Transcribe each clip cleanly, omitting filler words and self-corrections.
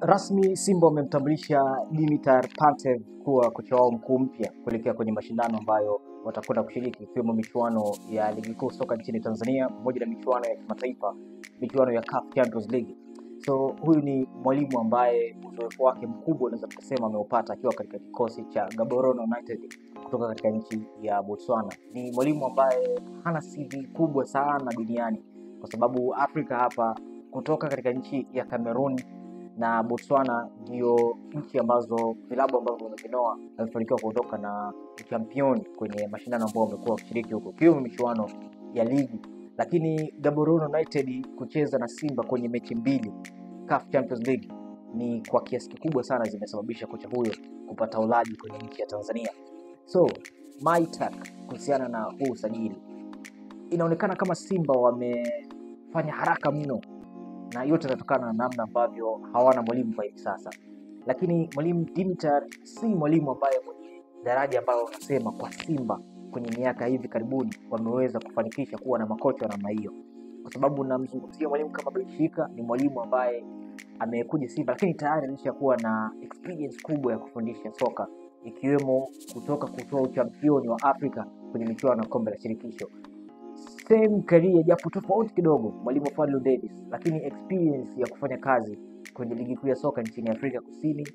Rasmi Simba wamemtambulisha Dimitar Pantev kuwa kocha wao mkuu mpya kuelekea kwenye mashindano ambayo watakwenda kushiriki, ikiwemo michuano ya ligi kuu soka nchini Tanzania pamoja na michuano ya kimataifa, michuano ya CAF Champions League. So huyu ni mwalimu ambaye uzoefu wake mkubwa unaweza kusema ameupata akiwa katika kikosi cha Gaborone United kutoka katika nchi ya Botswana. Ni mwalimu ambaye hana CV kubwa sana duniani kwa sababu Afrika hapa, kutoka katika nchi ya Cameroon na Botswana ndio nchi ambazo vilabu ambavyo wamevinoa wamefanikiwa kuondoka na champion kwenye mashindano ambayo wamekuwa wakishiriki huko, kiwemo michuano ya ligi. Lakini Gaborone United kucheza na Simba kwenye mechi mbili CAF Champions League ni kwa kiasi kikubwa sana zimesababisha kocha huyo kupata ulaji kwenye nchi ya Tanzania. So my take kuhusiana na huu usajili, inaonekana kama Simba wamefanya haraka mno, na yote yanatokana na namna ambavyo hawana mwalimu kwa hivi sasa. Lakini mwalimu Dimitar si mwalimu ambaye mwenye daraja ambayo unasema kwa Simba kwenye miaka hivi karibuni wameweza kufanikisha kuwa na makocha namna hiyo, kwa sababu namzungumzia mwalimu kama Benfica. Ni mwalimu ambaye amekuja Simba lakini tayari alishakuwa na experience kubwa ya kufundisha soka, ikiwemo kutoa uchampioni wa Afrika kwenye michuano ya kombe la shirikisho. Same career japo tofauti kidogo, mwalimu Fadlu Davis, lakini experience ya kufanya kazi kwenye ligi kuu ya soka nchini Afrika Kusini,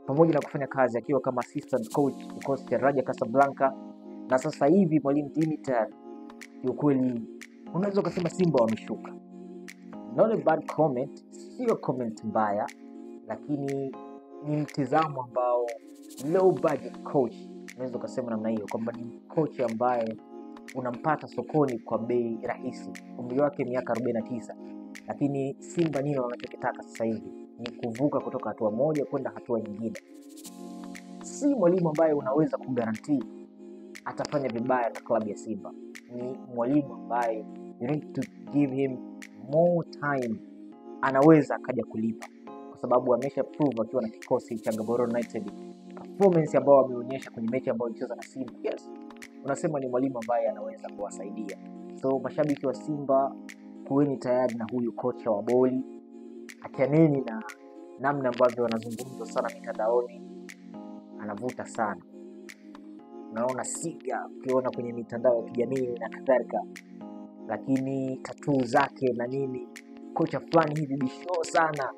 pamoja na kufanya kazi akiwa kama assistant coach kikosi cha Raja Casablanca, na sasa hivi mwalimu Dimitar, kiukweli unaweza kusema Simba wameshuka. Not a bad comment, sio comment mbaya, lakini ni mtizamo ambao low budget coach, unaweza kusema namna hiyo, kwamba ni coach ambaye unampata sokoni kwa bei rahisi. Umri wake miaka 49, lakini Simba nini wanachokitaka sasa hivi ni kuvuka kutoka hatua moja kwenda hatua nyingine. Si mwalimu ambaye unaweza kugarantii atafanya vibaya na klabu ya Simba. Ni mwalimu ambaye you need to give him more time, anaweza akaja kulipa, kwa sababu amesha prove akiwa na kikosi cha Gaborone United, performance ambayo ameonyesha kwenye mechi ambayo alicheza na Simba. Yes, unasema ni mwalimu ambaye anaweza kuwasaidia. So mashabiki wa Simba, kuweni tayari na huyu kocha wa boli. Akianeni na namna ambavyo wanazungumza sana mitandaoni, anavuta sana. Unaona siga ukiona kwenye mitandao ya kijamii na kadhalika, lakini tattoo zake na nini, kocha fulani hivi bisho sana.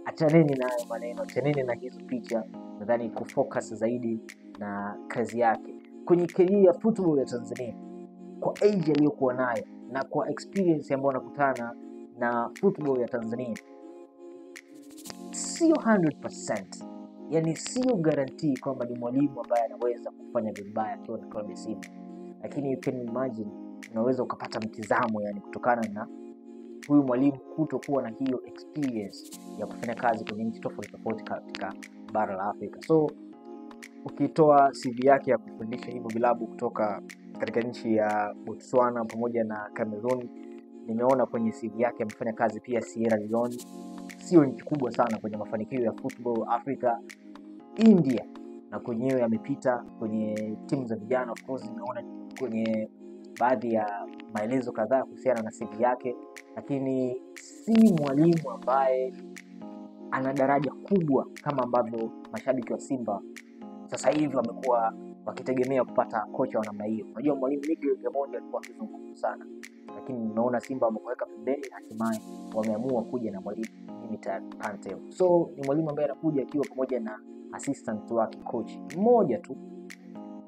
Achaneni na maneno, achaneni na hizo picha. Nadhani kufocus zaidi na kazi yake kwenye career ya football ya Tanzania, kwa age aliyokuwa nayo na kwa experience ambayo anakutana na football ya Tanzania. Sio 100%, yani sio guarantee kwamba ni mwalimu ambaye anaweza kufanya vibaya akiwa na klabu ya Simba, lakini you can imagine, unaweza ukapata mtizamo yani kutokana na huyu mwalimu kutokuwa na hiyo experience ya kufanya kazi kwenye nchi tofauti katika bara la Afrika. So ukitoa CV yake ya kufundisha hivyo vilabu kutoka katika nchi ya Botswana pamoja na Cameroon, nimeona kwenye CV yake amefanya kazi pia Sierra Leone, sio nchi kubwa sana kwenye mafanikio ya football Afrika. India na kwenyewe amepita kwenye timu za vijana. Of course nimeona kwenye baadhi ya maelezo kadhaa kuhusiana na CV yake, lakini si mwalimu ambaye ana daraja kubwa kama ambavyo mashabiki wa Simba sasa hivi wamekuwa wakitegemea kupata kocha wa namna hiyo. Unajua mwalimu Miguel Gamondi alikuwa akizungumza sana, lakini naona Simba wameweka pembeni, hatimaye wameamua kuja na mwalimu Dimitar Pantev. So ni mwalimu ambaye anakuja akiwa pamoja na assistant wake coach mmoja tu.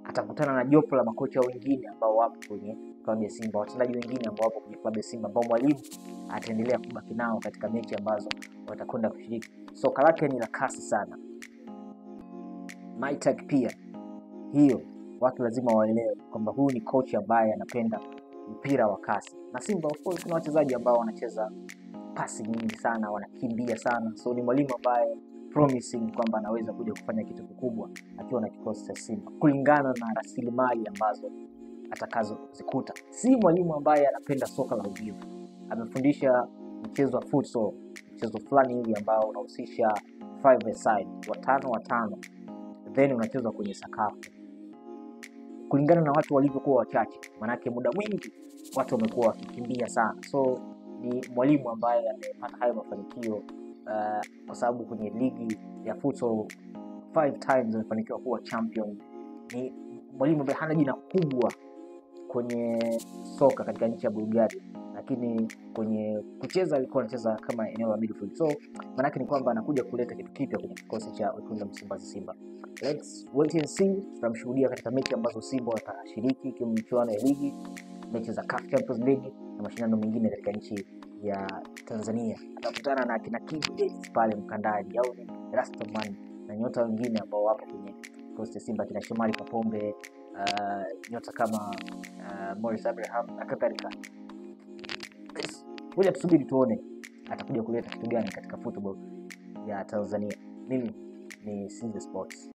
Atakutana na jopo la makocha wengine ambao wapo kwenye klabu ya Simba, wachezaji wengine ambao wapo kwenye klabu ya Simba, ambao mwalimu ataendelea kubaki nao katika mechi ambazo watakwenda kushiriki. Soka lake ni la kasi sana. My take pia hiyo, watu lazima waelewe kwamba huyu ni coach ambaye anapenda mpira wa kasi. Na Simba of course kuna wachezaji ambao wanacheza pasi nyingi sana, wanakimbia sana. So ni mwalimu ambaye promising kwamba anaweza kuja kufanya kitu kikubwa akiwa na kikosi cha Simba kulingana na rasilimali ambazo atakazozikuta. Si mwalimu ambaye anapenda soka la uvivu. Amefundisha mchezo wa futsal, mchezo fulani hivi ambao unahusisha 5-a-side, watano, then unachezwa kwenye sakafu. Kulingana na watu walivyokuwa wachache, manake muda mwingi watu wamekuwa wakikimbia sana. So ni mwalimu ambaye amepata hayo mafanikio kwa sababu kwenye ligi ya futsal 5 times amefanikiwa kuwa champion. Ni mwalimu ambaye hana jina kubwa kwenye soka katika nchi ya Bulgaria, lakini kwenye kucheza alikuwa anacheza kama eneo la midfield. So maana yake ni kwamba anakuja kuleta kitu kipya kwenye kikosi cha wekundu Msimbazi Simba. Let's wait and see. Tutamshuhudia katika mechi ambazo Simba watashiriki, ikiwemo michuano ya ligi, mechi za CAF Champions League na mashindano mengine katika nchi ya Tanzania. Atakutana na kina Kids pale Mkandaji au Rastaman na nyota wengine ambao wapo kwenye kikosi cha Simba, kina Shomari Kapombe, nyota kama Morris Abraham na kadhalika. Ngoja tusubiri tuone atakuja kuleta kitu gani katika football ya Tanzania. Mimi ni Sinza Sports.